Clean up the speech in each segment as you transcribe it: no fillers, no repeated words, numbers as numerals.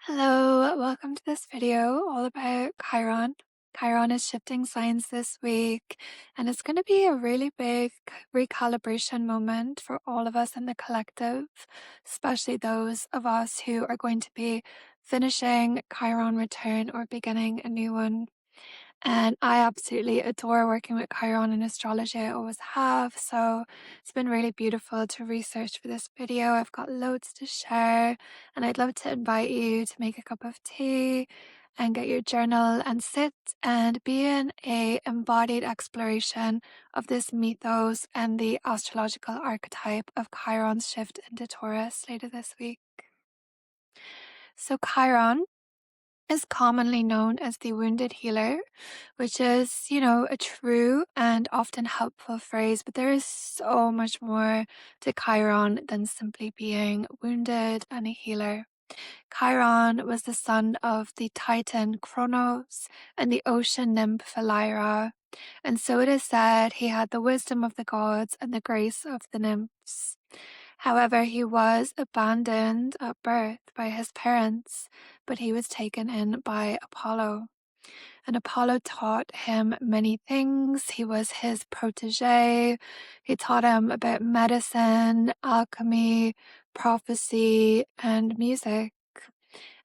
Hello, welcome to this video all about Chiron. Chiron is shifting signs this week, and it's going to be a really big recalibration moment for all of us in the collective, especially those of us who are going to be finishing Chiron Return or beginning a new one. And I absolutely adore working with Chiron in astrology. I always have. So it's been really beautiful to research for this video. I've got loads to share, and I'd love to invite you to make a cup of tea and get your journal and sit and be in a embodied exploration of this mythos and the astrological archetype of Chiron's shift into Taurus later this week. So Chiron is commonly known as the wounded healer, which is, a true and often helpful phrase, but there is so much more to Chiron than simply being wounded and a healer. Chiron was the son of the Titan Kronos and the ocean nymph Lyra, and so it is said he had the wisdom of the gods and the grace of the nymphs. However, he was abandoned at birth by his parents, but he was taken in by Apollo. And Apollo taught him many things. He was his protege. He taught him about medicine, alchemy, prophecy, and music.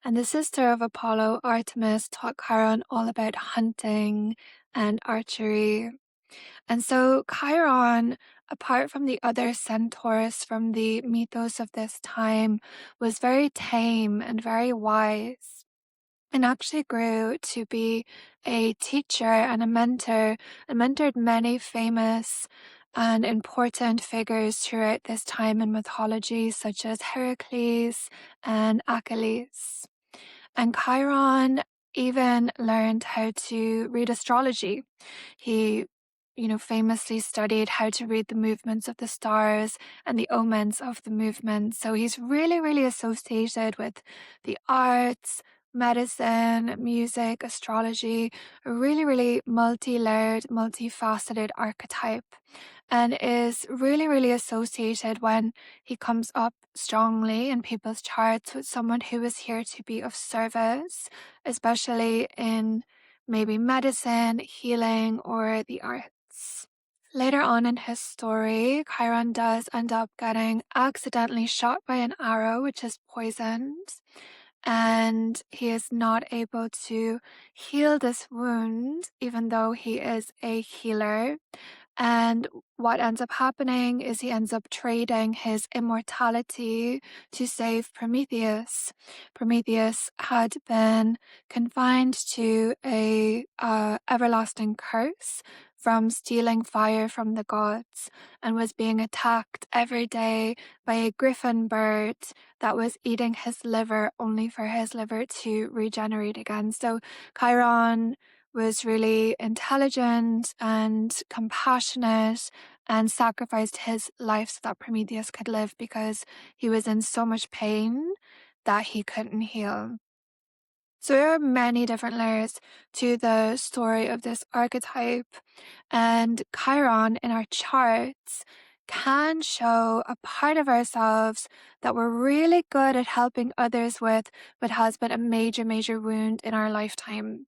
And the sister of Apollo, Artemis, taught Chiron all about hunting and archery. And so Chiron, apart from the other centaurs from the mythos of this time, was very tame and very wise, and actually grew to be a teacher and a mentor, and mentored many famous and important figures throughout this time in mythology, such as Heracles and Achilles. And Chiron even learned how to read astrology. He famously studied how to read the movements of the stars and the omens of the movements. So he's really, really associated with the arts, medicine, music, astrology, a really, really multi-layered, multifaceted archetype, and is really, really associated when he comes up strongly in people's charts with someone who is here to be of service, especially in maybe medicine, healing, or the arts. Later on in his story, Chiron does end up getting accidentally shot by an arrow, which is poisoned, and he is not able to heal this wound, even though he is a healer. And what ends up happening is he ends up trading his immortality to save Prometheus. Prometheus had been confined to a everlasting curse from stealing fire from the gods, and was being attacked every day by a griffin bird that was eating his liver only for his liver to regenerate again. So Chiron was really intelligent and compassionate and sacrificed his life so that Prometheus could live, because he was in so much pain that he couldn't heal. So there are many different layers to the story of this archetype, and Chiron in our charts can show a part of ourselves that we're really good at helping others with, but has been a major, major wound in our lifetime.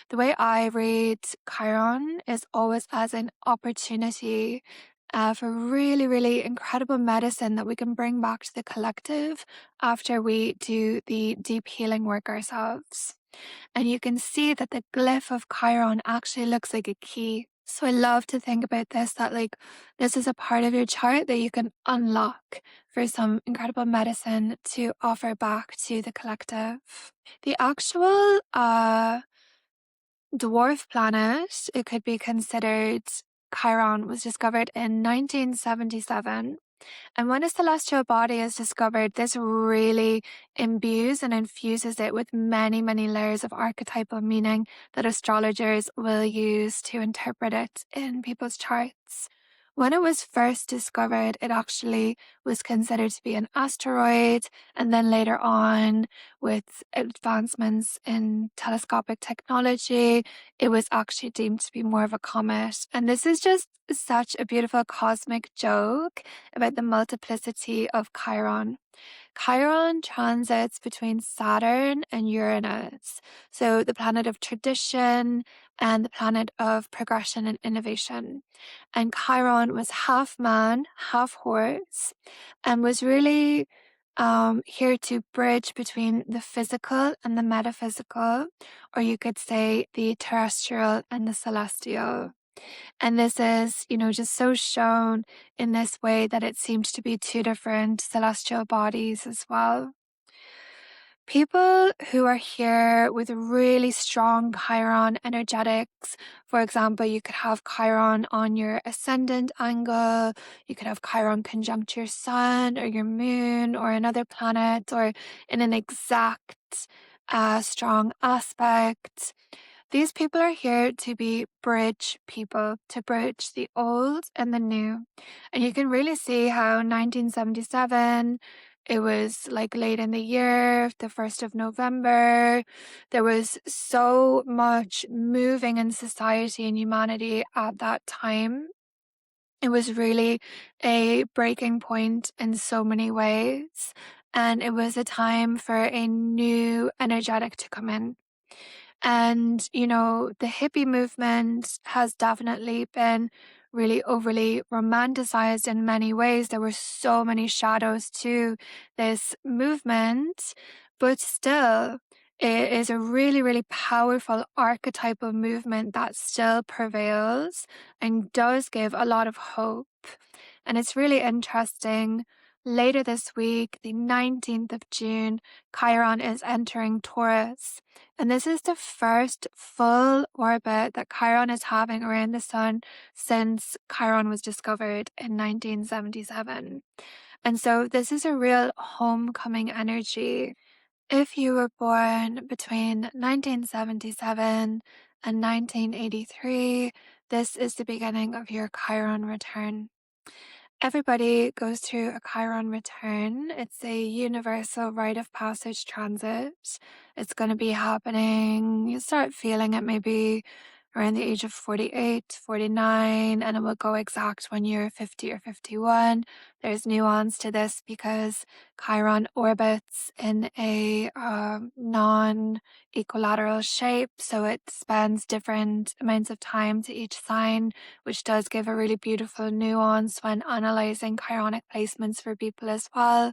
The way I read Chiron is always as an opportunity for really, really incredible medicine that we can bring back to the collective after we do the deep healing work ourselves. And you can see that the glyph of Chiron actually looks like a key. So I love to think about this, that this is a part of your chart that you can unlock for some incredible medicine to offer back to the collective. The actual dwarf planet, it could be considered, Chiron was discovered in 1977. And when a celestial body is discovered, this really imbues and infuses it with many, many layers of archetypal meaning that astrologers will use to interpret it in people's charts. When it was first discovered, it actually was considered to be an asteroid, and then later on, with advancements in telescopic technology, it was actually deemed to be more of a comet. And this is just such a beautiful cosmic joke about the multiplicity of Chiron. Chiron transits between Saturn and Uranus, so the planet of tradition and the planet of progression and innovation. And Chiron was half man, half horse, and was really here to bridge between the physical and the metaphysical, or you could say the terrestrial and the celestial. And this is, just so shown in this way that it seems to be two different celestial bodies as well. People who are here with really strong Chiron energetics, for example, you could have Chiron on your ascendant angle, you could have Chiron conjunct your sun or your moon or another planet, or in an exact strong aspect. These people are here to be bridge people, to bridge the old and the new. And you can really see how 1977, it was like late in the year, the 1st of November. There was so much moving in society and humanity at that time. It was really a breaking point in so many ways. And it was a time for a new energetic to come in. And, the hippie movement has definitely been really overly romanticized in many ways. There were so many shadows to this movement, but still, it is a really, really powerful archetypal movement that still prevails and does give a lot of hope. And it's really interesting. Later this week, the 19th of June, Chiron is entering Taurus. And this is the first full orbit that Chiron is having around the sun since Chiron was discovered in 1977. And so this is a real homecoming energy. If you were born between 1977 and 1983, this is the beginning of your Chiron return. Everybody goes through a Chiron return. It's a universal rite of passage transit. It's going to be happening. You start feeling it maybe around the age of 48, 49, and it will go exact when you're 50 or 51. There's nuance to this because Chiron orbits in a non-equilateral shape, so it spends different amounts of time to each sign, which does give a really beautiful nuance when analyzing chironic placements for people as well.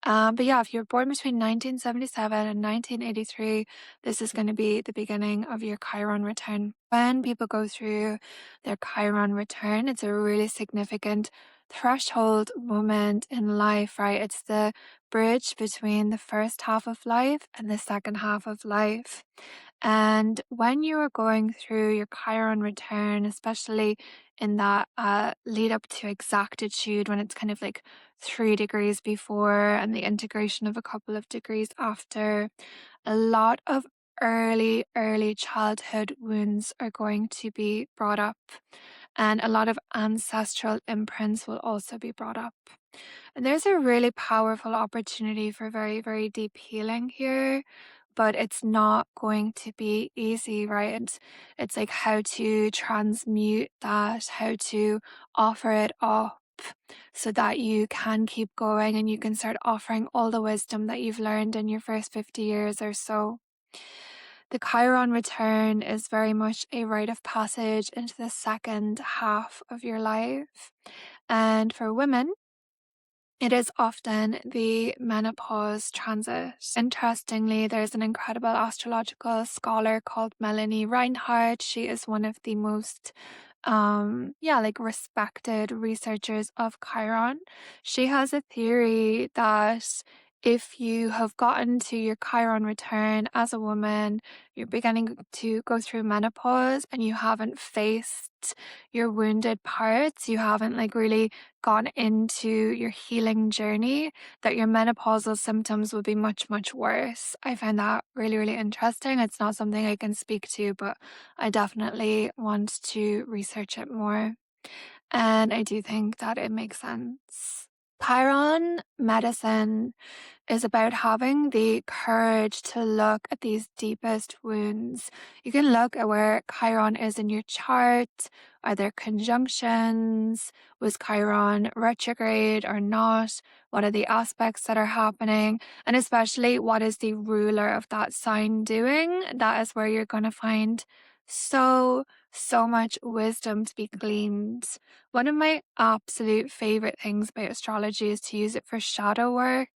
But yeah, if you're born between 1977 and 1983, this is going to be the beginning of your Chiron return. When people go through their Chiron return, it's a really significant threshold moment in life, right? It's the bridge between the first half of life and the second half of life. And when you are going through your Chiron return, especially in that lead up to exactitude, when it's kind of like 3 degrees before and the integration of a couple of degrees after, a lot of early childhood wounds are going to be brought up, and a lot of ancestral imprints will also be brought up. And there's a really powerful opportunity for very, very deep healing here, but it's not going to be easy, right? It's like how to transmute that, how to offer it up so that you can keep going and you can start offering all the wisdom that you've learned in your first 50 years or so. The Chiron return is very much a rite of passage into the second half of your life. And for women, it is often the menopause transit. Interestingly, there's an incredible astrological scholar called Melanie Reinhardt. She is one of the most respected researchers of Chiron. She has a theory that if you have gotten to your Chiron return as a woman, you're beginning to go through menopause and you haven't faced your wounded parts, you haven't really gone into your healing journey, that your menopausal symptoms will be much, much worse. I find that really, really interesting. It's not something I can speak to, but I definitely want to research it more. And I do think that it makes sense. Chiron medicine is about having the courage to look at these deepest wounds. You can look at where Chiron is in your chart. Are there conjunctions? Was Chiron retrograde or not? What are the aspects that are happening? And especially, what is the ruler of that sign doing? That is where you're going to find so much wisdom to be gleaned. One of my absolute favorite things about astrology is to use it for shadow work.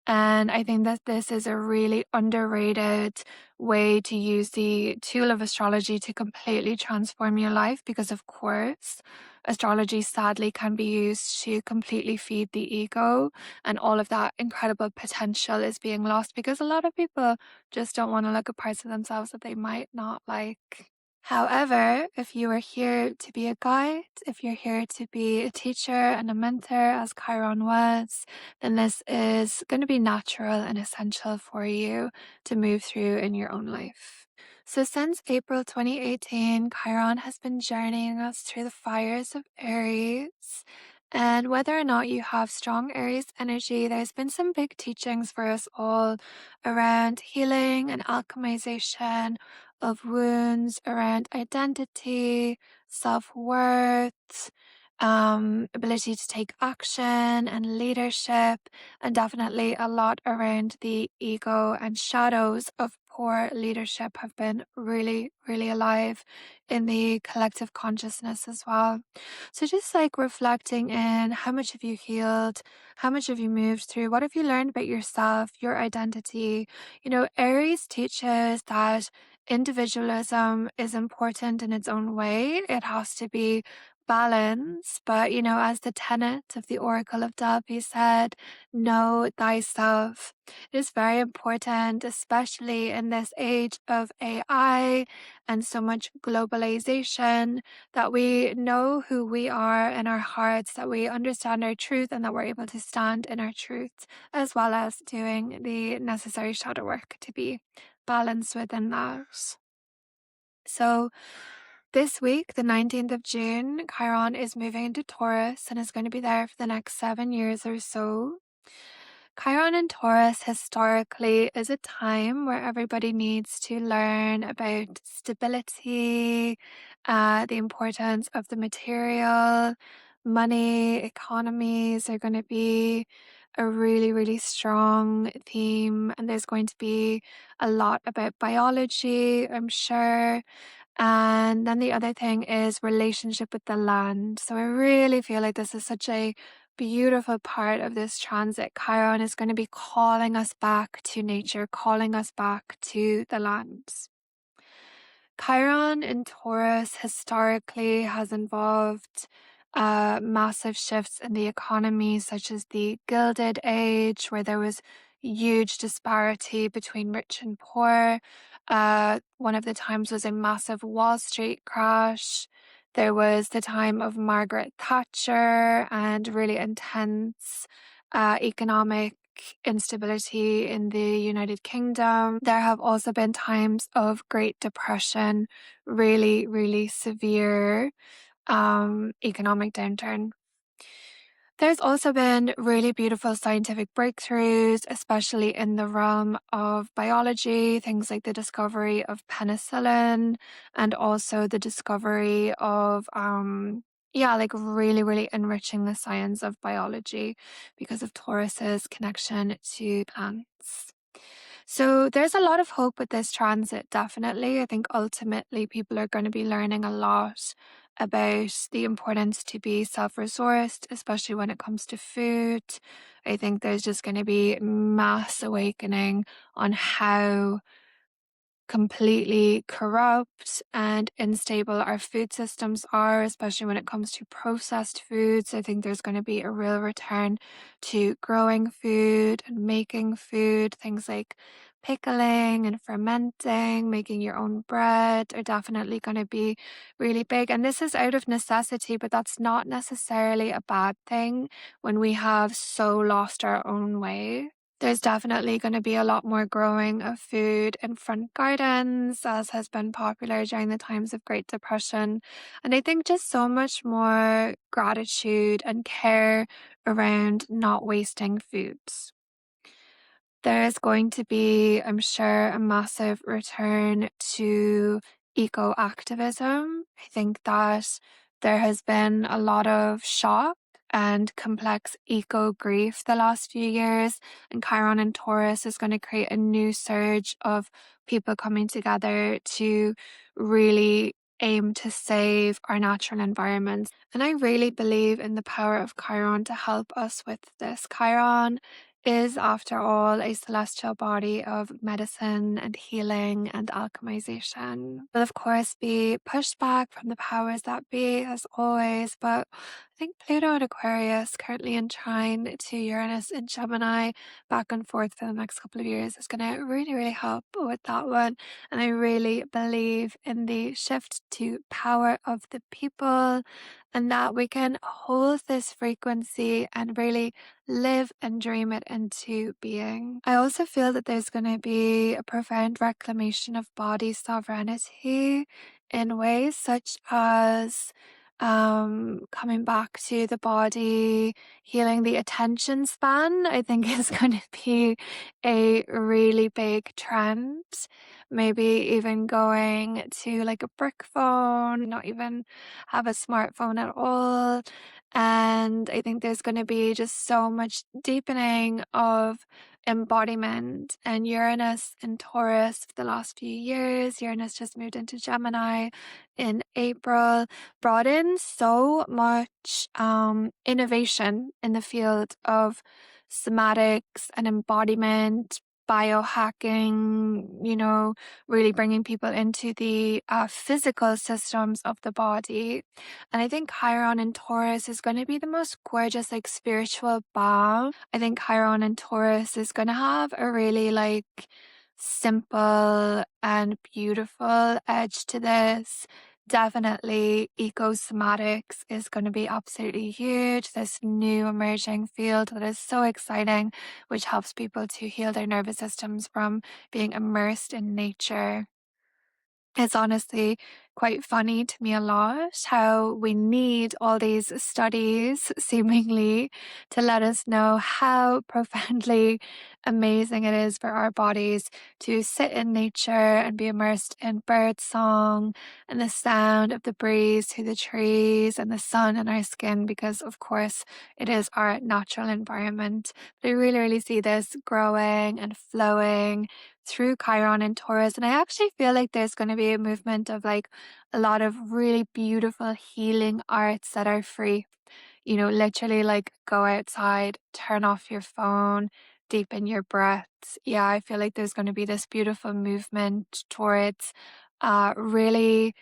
And I think that this is a really underrated way to use the tool of astrology to completely transform your life because, of course, astrology sadly can be used to completely feed the ego, and all of that incredible potential is being lost because a lot of people just don't want to look at parts of themselves that they might not like. However, if you are here to be a guide, if you're here to be a teacher and a mentor, as Chiron was, then this is going to be natural and essential for you to move through in your own life. So, since April 2018, Chiron has been journeying us through the fires of Aries. And whether or not you have strong Aries energy, there's been some big teachings for us all around healing and alchemization of wounds, around identity, self-worth, ability to take action and leadership, and definitely a lot around the ego and shadows of poor leadership have been really alive in the collective consciousness as well. So just like reflecting in how much have you healed, how much have you moved through, what have you learned about yourself, your identity. Aries teaches that individualism is important in its own way. It has to be balance, but as the tenet of the Oracle of Delphi said, know thyself. It is very important, especially in this age of AI and so much globalization, that we know who we are in our hearts, that we understand our truth, and that we're able to stand in our truth, as well as doing the necessary shadow work to be balanced within that. So, this week, the 19th of June, Chiron is moving into Taurus and is going to be there for the next 7 years or so. Chiron in Taurus historically is a time where everybody needs to learn about stability, the importance of the material, money, economies are going to be a really strong theme. And there's going to be a lot about biology, I'm sure. And then the other thing is relationship with the land. So I really feel like this is such a beautiful part of this transit. Chiron is going to be calling us back to nature, calling us back to the lands. Chiron in Taurus historically has involved massive shifts in the economy, such as the Gilded Age, where there was huge disparity between rich and poor. One of the times was a massive Wall Street crash. There was the time of Margaret Thatcher and really intense economic instability in the United Kingdom. There have also been times of Great Depression, really severe economic downturn. There's also been really beautiful scientific breakthroughs, especially in the realm of biology, things like the discovery of penicillin and also the discovery of, like really enriching the science of biology because of Taurus's connection to plants. So there's a lot of hope with this transit, definitely. I think ultimately people are going to be learning a lot about the importance to be self-resourced, especially when it comes to food. I think there's just going to be mass awakening on how completely corrupt and unstable our food systems are, especially when it comes to processed foods. I think there's going to be a real return to growing food and making food. Things like pickling and fermenting, making your own bread are definitely going to be really big. And this is out of necessity, but that's not necessarily a bad thing when we have so lost our own way. There's definitely going to be a lot more growing of food in front gardens, as has been popular during the times of Great Depression. And I think just so much more gratitude and care around not wasting foods. There's going to be, I'm sure, a massive return to eco activism. I think that there has been a lot of shock and complex eco grief the last few years, and Chiron and Taurus is going to create a new surge of people coming together to really aim to save our natural environments. And I really believe in the power of Chiron to help us with this. Chiron is, after all, a celestial body of medicine and healing and alchemization. Will, of course, be pushed back from the powers that be, as always, but I think Pluto in Aquarius, currently in trine to Uranus in Gemini, back and forth for the next couple of years, is going to really, really help with that one. And I really believe in the shift to power of the people, and that we can hold this frequency and really live and dream it into being. I also feel that there's going to be a profound reclamation of body sovereignty in ways such as coming back to the body, healing the attention span, I think is going to be a really big trend. Maybe even going to like a brick phone, not even have a smartphone at all. And I think there's going to be just so much deepening of embodiment. And Uranus in Taurus for the last few years, Uranus just moved into Gemini in April, brought in so much innovation in the field of somatics and embodiment, biohacking, really bringing people into the physical systems of the body. And I think Chiron in Taurus is going to be the most gorgeous, like, spiritual balm. I think Chiron in Taurus is going to have a really, like, simple and beautiful edge to this. Definitely ecosomatics is going to be absolutely huge. This new emerging field that is so exciting, which helps people to heal their nervous systems from being immersed in nature. It's honestly quite funny to me a lot how we need all these studies seemingly to let us know how profoundly amazing it is for our bodies to sit in nature and be immersed in bird song and the sound of the breeze through the trees and the sun on our skin, because of course it is our natural environment. But I really, really see this growing and flowing through Chiron and Taurus. And I actually feel like there's going to be a movement of like a lot of really beautiful healing arts that are free. Literally like go outside, turn off your phone, deepen your breaths. Yeah, I feel like there's going to be this beautiful movement towards really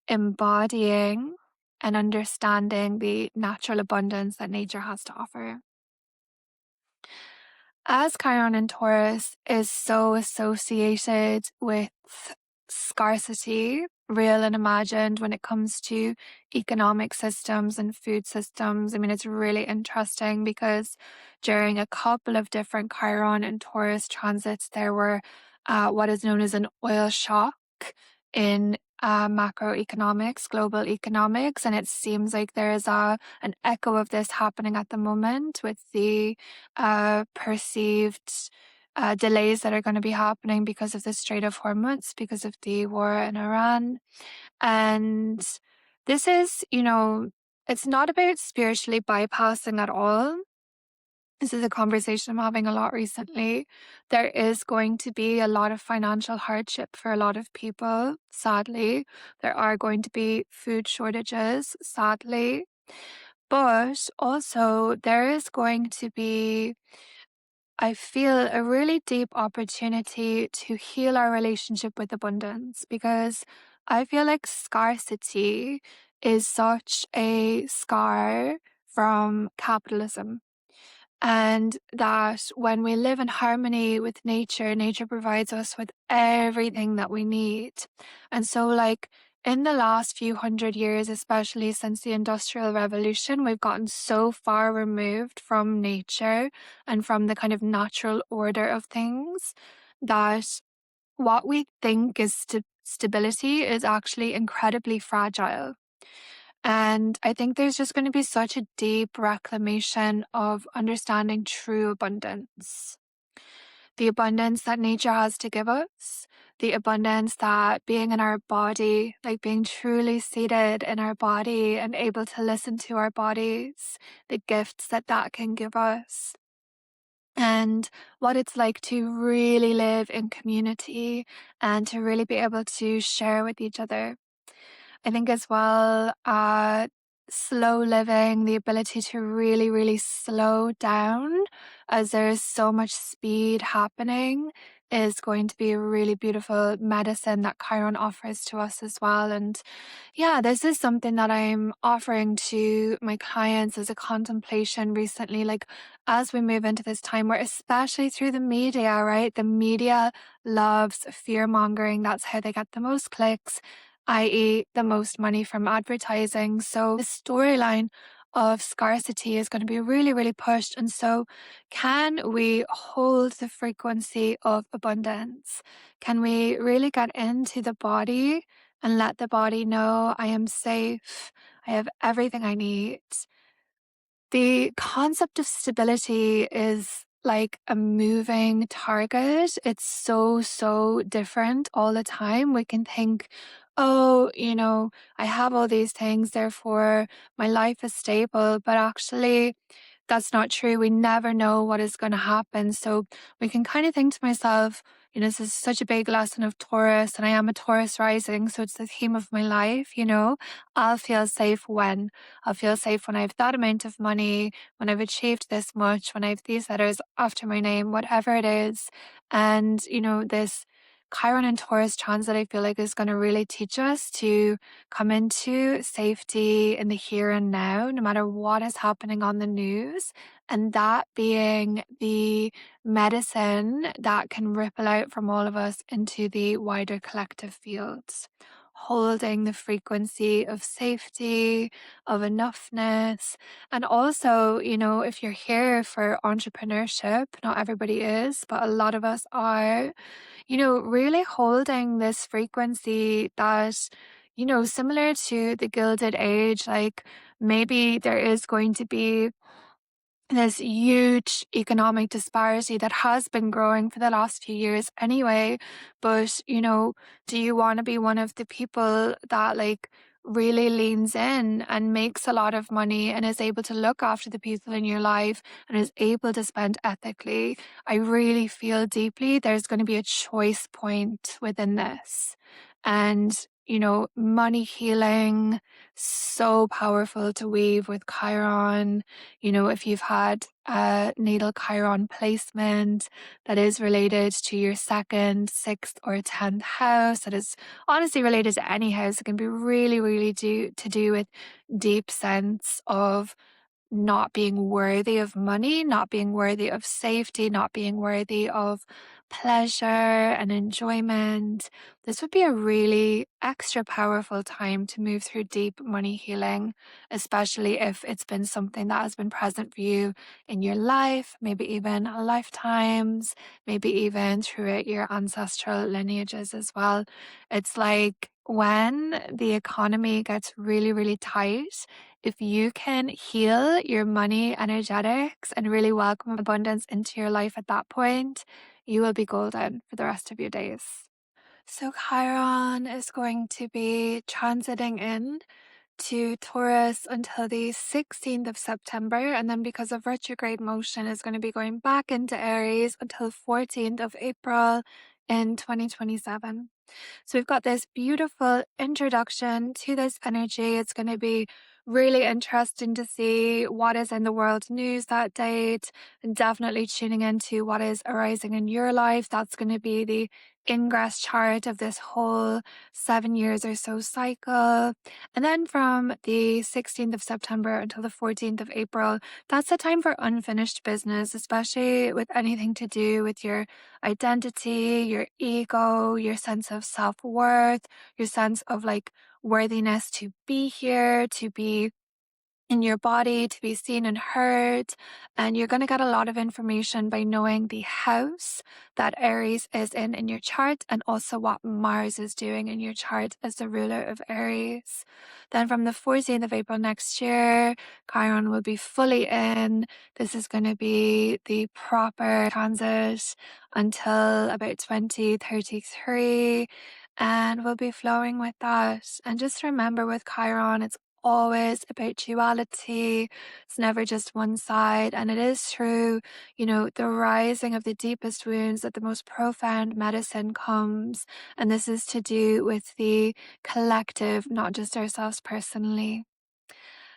embodying and understanding the natural abundance that nature has to offer. As Chiron and Taurus is so associated with scarcity, real and imagined, when it comes to economic systems and food systems, I mean, it's really interesting because during a couple of different Chiron and Taurus transits, there were what is known as an oil shock in macroeconomics, global economics, and it seems like there is an echo of this happening at the moment with the perceived delays that are going to be happening because of the Strait of Hormuz, because of the war in Iran. And this is, it's not about spiritually bypassing at all. This is a conversation I'm having a lot recently. There is going to be a lot of financial hardship for a lot of people, sadly. There are going to be food shortages, sadly. But also, there is going to be, I feel, a really deep opportunity to heal our relationship with abundance, because I feel like scarcity is such a scar from capitalism. And that when we live in harmony with nature, nature provides us with everything that we need. And so, like, in the last few hundred years, especially since the Industrial Revolution, we've gotten so far removed from nature and from the kind of natural order of things that what we think is stability is actually incredibly fragile. And I think there's just going to be such a deep reclamation of understanding true abundance. The abundance that nature has to give us, the abundance that being in our body, like being truly seated in our body and able to listen to our bodies, the gifts that that can give us, and what it's like to really live in community and to really be able to share with each other. I think as well, slow living, the ability to really, really slow down as there's so much speed happening is going to be a really beautiful medicine that Chiron offers to us as well. And yeah, this is something that I'm offering to my clients as a contemplation recently. Like, as we move into this time where, especially through the media, right? The media loves fear mongering. That's how they get the most clicks, i.e., the most money from advertising. So the storyline of scarcity is going to be really, really pushed. And so, can we hold the frequency of abundance? Can we really get into the body and let the body know I am safe? I have everything I need. The concept of stability is like a moving target. It's so, so different all the time. We can think, oh, I have all these things, therefore my life is stable. But actually, that's not true. We never know what is going to happen. So we can kind of think to myself, this is such a big lesson of Taurus, and I am a Taurus rising. So it's the theme of my life, I'll feel safe when. I'll feel safe when I have that amount of money, when I've achieved this much, when I have these letters after my name, whatever it is. And, this Chiron and Taurus transit, I feel like, is going to really teach us to come into safety in the here and now, no matter what is happening on the news. And that being the medicine that can ripple out from all of us into the wider collective fields. Holding the frequency of safety, of enoughness. And also, if you're here for entrepreneurship, not everybody is, but a lot of us are, really holding this frequency that, similar to the Gilded Age, like maybe there is going to be this huge economic disparity that has been growing for the last few years anyway. But, do you want to be one of the people that like really leans in and makes a lot of money and is able to look after the people in your life and is able to spend ethically? I really feel deeply there's going to be a choice point within this. And, money healing, so powerful to weave with Chiron. If you've had a natal Chiron placement that is related to your second, sixth, or 10th house, that is honestly related to any house, it can be really, really to do with deep sense of not being worthy of money, not being worthy of safety, not being worthy of pleasure and enjoyment. This would be a really extra powerful time to move through deep money healing, especially if it's been something that has been present for you in your life, maybe even lifetimes, maybe even throughout your ancestral lineages as well. It's like when the economy gets really, really tight, if you can heal your money energetics and really welcome abundance into your life at that point, you will be golden for the rest of your days. So Chiron is going to be transiting in to Taurus until the 16th of September, and then because of retrograde motion is going to be going back into Aries until 14th of April in 2027. So we've got this beautiful introduction to this energy. It's going to be really interesting to see what is in the world news that date, and definitely tuning into what is arising in your life. That's going to be the ingress chart of this whole 7 years or so cycle. And then from the 16th of September until the 14th of April, that's the time for unfinished business, especially with anything to do with your identity, your ego, your sense of self-worth, your sense of like worthiness to be here, to be in your body to be seen and heard. And you're going to get a lot of information by knowing the house that Aries is in your chart, and also what Mars is doing in your chart as the ruler of Aries. Then from the 14th of April next year, Chiron will be fully in. This is going to be the proper transit until about 2033. And we'll be flowing with that. And just remember, with Chiron, it's always about duality. It's never just one side. And it is through, the rising of the deepest wounds that the most profound medicine comes. And this is to do with the collective, not just ourselves personally.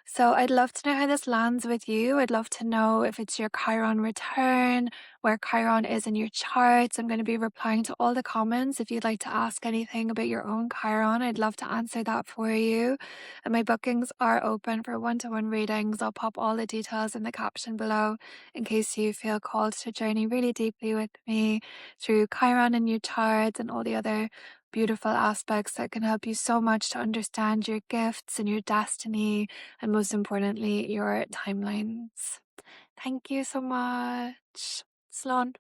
So I'd love to know how this lands with you. I'd love to know if it's your Chiron return, where Chiron is in your charts. I'm going to be replying to all the comments. If you'd like to ask anything about your own Chiron, I'd love to answer that for you. And my bookings are open for one-to-one readings. I'll pop all the details in the caption below in case you feel called to journey really deeply with me through Chiron in your charts and all the other beautiful aspects that can help you so much to understand your gifts and your destiny, and most importantly, your timelines. Thank you so much. Slán.